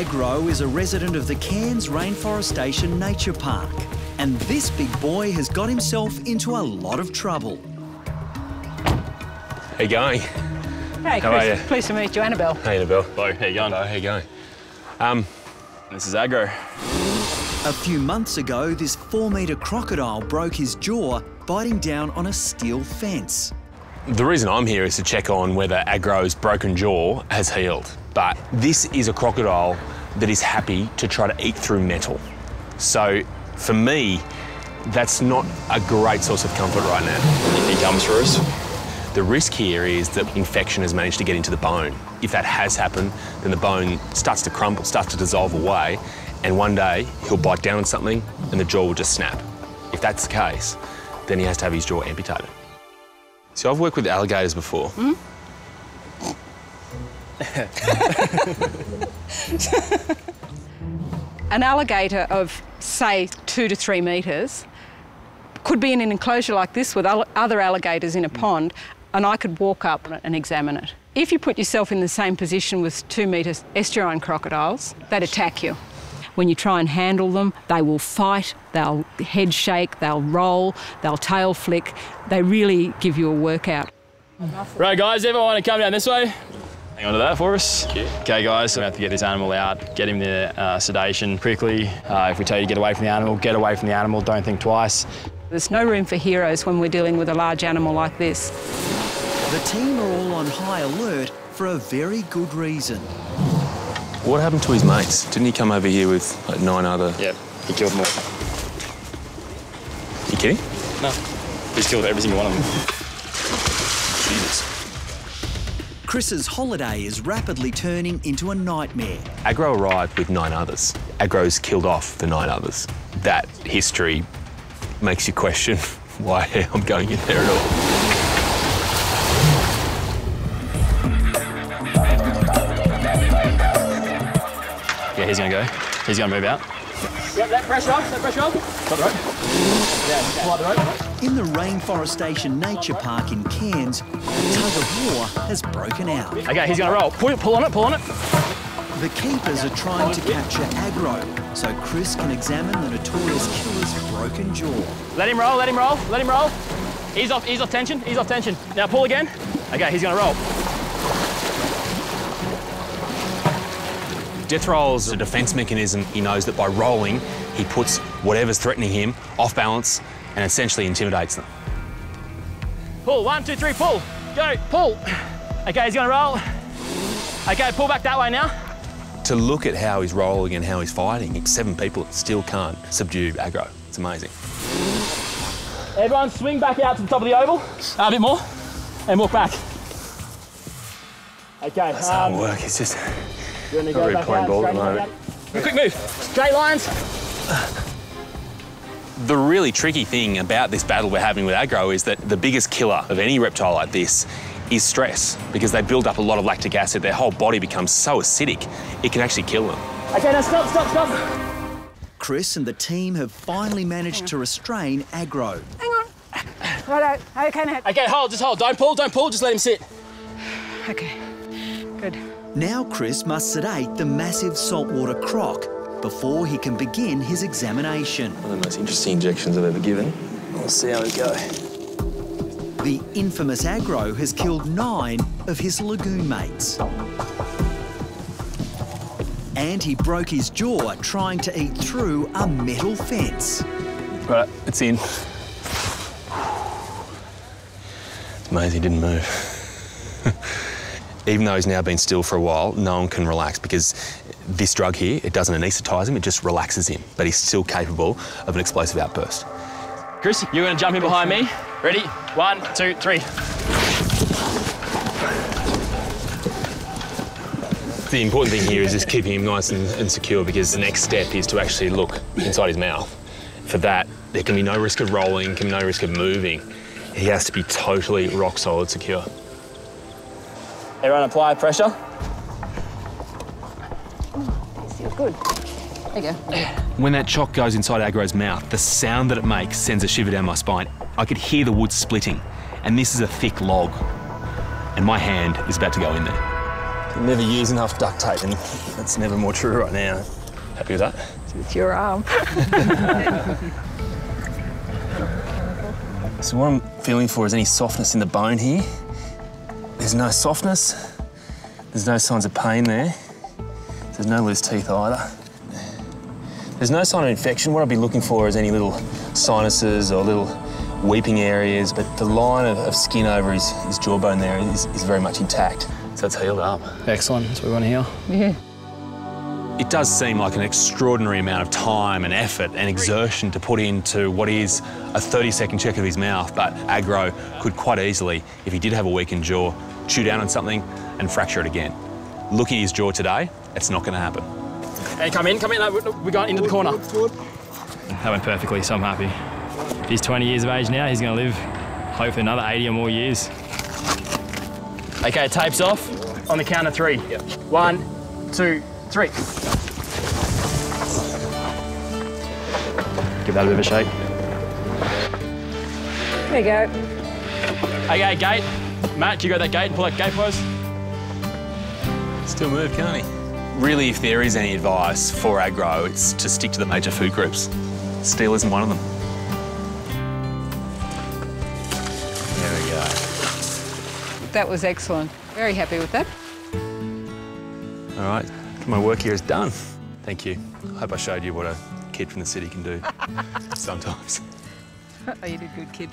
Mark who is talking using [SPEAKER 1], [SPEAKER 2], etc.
[SPEAKER 1] Agro is a resident of the Cairns Rainforestation Nature Park, and this big boy has got himself into a lot of trouble.
[SPEAKER 2] How you going?
[SPEAKER 3] Hey,
[SPEAKER 2] How are you?
[SPEAKER 3] Pleased to meet you, Annabelle.
[SPEAKER 2] Hey, Annabelle.
[SPEAKER 4] Hello, how you going?
[SPEAKER 2] Hello, how you going?
[SPEAKER 4] This is Agro.
[SPEAKER 1] A few months ago, this 4-metre crocodile broke his jaw, biting down on a steel fence.
[SPEAKER 2] The reason I'm here is to check on whether Agro's broken jaw has healed. But this is a crocodile that is happy to try to eat through metal. So, for me, that's not a great source of comfort right now.
[SPEAKER 4] Anything comes for us?
[SPEAKER 2] The risk here is that infection has managed to get into the bone. If that has happened, then the bone starts to crumble, starts to dissolve away, and one day he'll bite down on something and the jaw will just snap. If that's the case, then he has to have his jaw amputated. So I've worked with alligators before.
[SPEAKER 3] Mm? An alligator of, say, 2 to 3 metres could be in an enclosure like this with other alligators in a pond, and I could walk up and examine it. If you put yourself in the same position with 2-metre estuarine crocodiles, they'd attack you. When you try and handle them, they will fight, they'll head shake, they'll roll, they'll tail flick. They really give you a workout.
[SPEAKER 4] Right, guys, everyone want to come down this way? Hang on to that for us. Okay, guys, so we have to get this animal out, get him the sedation quickly. If we tell you to get away from the animal, get away from the animal, don't think twice.
[SPEAKER 3] There's no room for heroes when we're dealing with a large animal like this.
[SPEAKER 1] The team are all on high alert for a very good reason.
[SPEAKER 2] What happened to his mates? Didn't he come over here with like 9 other...
[SPEAKER 4] Yeah, he killed them all.
[SPEAKER 2] You kidding?
[SPEAKER 4] No, he's killed every single one of them.
[SPEAKER 2] Jesus.
[SPEAKER 1] Chris's holiday is rapidly turning into a nightmare.
[SPEAKER 2] Agro arrived with 9 others. Agro's killed off the 9 others. That history makes you question why I'm going in there at all.
[SPEAKER 4] Yeah, he's gonna go. He's gonna move out. Yep, that pressure off, Got the rope. Yeah, pull out the rope.
[SPEAKER 1] In the Rainforestation Nature Park in Cairns, a tug of war has broken out.
[SPEAKER 4] Okay, he's gonna roll. Pull on it.
[SPEAKER 1] The keepers are trying to capture Agro, so Chris can examine the notorious killer's broken jaw.
[SPEAKER 4] Let him roll. Ease off tension. Now pull again. Okay, he's gonna roll.
[SPEAKER 2] Death roll's a defence mechanism. He knows that by rolling, he puts whatever's threatening him off balance and essentially intimidates them.
[SPEAKER 4] Pull, 1, 2, 3, pull. Go, pull. Okay, he's gonna roll. Okay, pull back that way now.
[SPEAKER 2] To look at how he's rolling and how he's fighting, 7 people still can't subdue Agro. It's amazing.
[SPEAKER 4] Everyone swing back out to the top of the oval. A bit more, and walk back. Okay.
[SPEAKER 2] That's hard work, it's just...
[SPEAKER 4] You're gonna go back out,
[SPEAKER 2] ball at the moment.
[SPEAKER 4] Quick move, straight lines.
[SPEAKER 2] The really tricky thing about this battle we're having with Agro is that the biggest killer of any reptile like this is stress, because they build up a lot of lactic acid. Their whole body becomes so acidic, it can actually kill them.
[SPEAKER 4] Okay, now stop.
[SPEAKER 1] Chris and the team have finally managed to restrain Agro.
[SPEAKER 3] Hang on. Righto, okay now.
[SPEAKER 4] Okay, just hold. Don't pull, just let him sit.
[SPEAKER 3] Okay, good.
[SPEAKER 1] Now Chris must sedate the massive saltwater croc before he can begin his examination.
[SPEAKER 2] One of the most interesting injections I've ever given. We'll see how we go.
[SPEAKER 1] The infamous Agro has killed 9 of his lagoon mates. And he broke his jaw trying to eat through a metal fence.
[SPEAKER 2] Right, it's in. It's amazing he didn't move. Even though he's now been still for a while, no one can relax because this drug here, it doesn't anaesthetise him, it just relaxes him, but he's still capable of an explosive outburst.
[SPEAKER 4] Chris, you're gonna jump in behind me. Ready? 1, 2, 3.
[SPEAKER 2] The important thing here is just keeping him nice and secure, because the next step is to actually look inside his mouth. For that, there can be no risk of rolling, can be no risk of moving. He has to be totally rock solid secure.
[SPEAKER 4] Everyone apply pressure.
[SPEAKER 3] Feels good. There you go.
[SPEAKER 2] When that choc goes inside Agro's mouth, the sound that it makes sends a shiver down my spine. I could hear the wood splitting, and this is a thick log, and my hand is about to go in there. Never use enough duct tape, and that's never more true right now. Happy with that?
[SPEAKER 3] It's your arm.
[SPEAKER 2] So what I'm feeling for is any softness in the bone here. There's no softness. There's no signs of pain there. There's no loose teeth either. There's no sign of infection. What I'd be looking for is any little sinuses or little weeping areas, but the line of skin over his jawbone there is very much intact. So it's healed up.
[SPEAKER 4] Excellent, that's what we want to hear.
[SPEAKER 3] Yeah.
[SPEAKER 2] It does seem like an extraordinary amount of time and effort and exertion to put into what is a 30-second check of his mouth, but Agro could quite easily, if he did have a weakened jaw, chew down on something and fracture it again. Looking at his jaw today, it's not going to happen.
[SPEAKER 4] Hey, come in. No, we're going into the corner. That went perfectly, so I'm happy. He's 20 years of age now, he's going to live hopefully another 80 or more years. Okay, tape's off on the count of 3. Yep. 1, 2, 3. Give that a bit of a shake.
[SPEAKER 3] There you go.
[SPEAKER 4] Okay, gate. Matt, you got that gate and pull that gate for us?
[SPEAKER 2] Still move, can't he? Really, if there is any advice for Agro, it's to stick to the major food groups. Steel isn't one of them. There we go.
[SPEAKER 3] That was excellent. Very happy with that.
[SPEAKER 2] All right, my work here is done. Thank you. I hope I showed you what a kid from the city can do sometimes.
[SPEAKER 3] Oh, you did good, kid.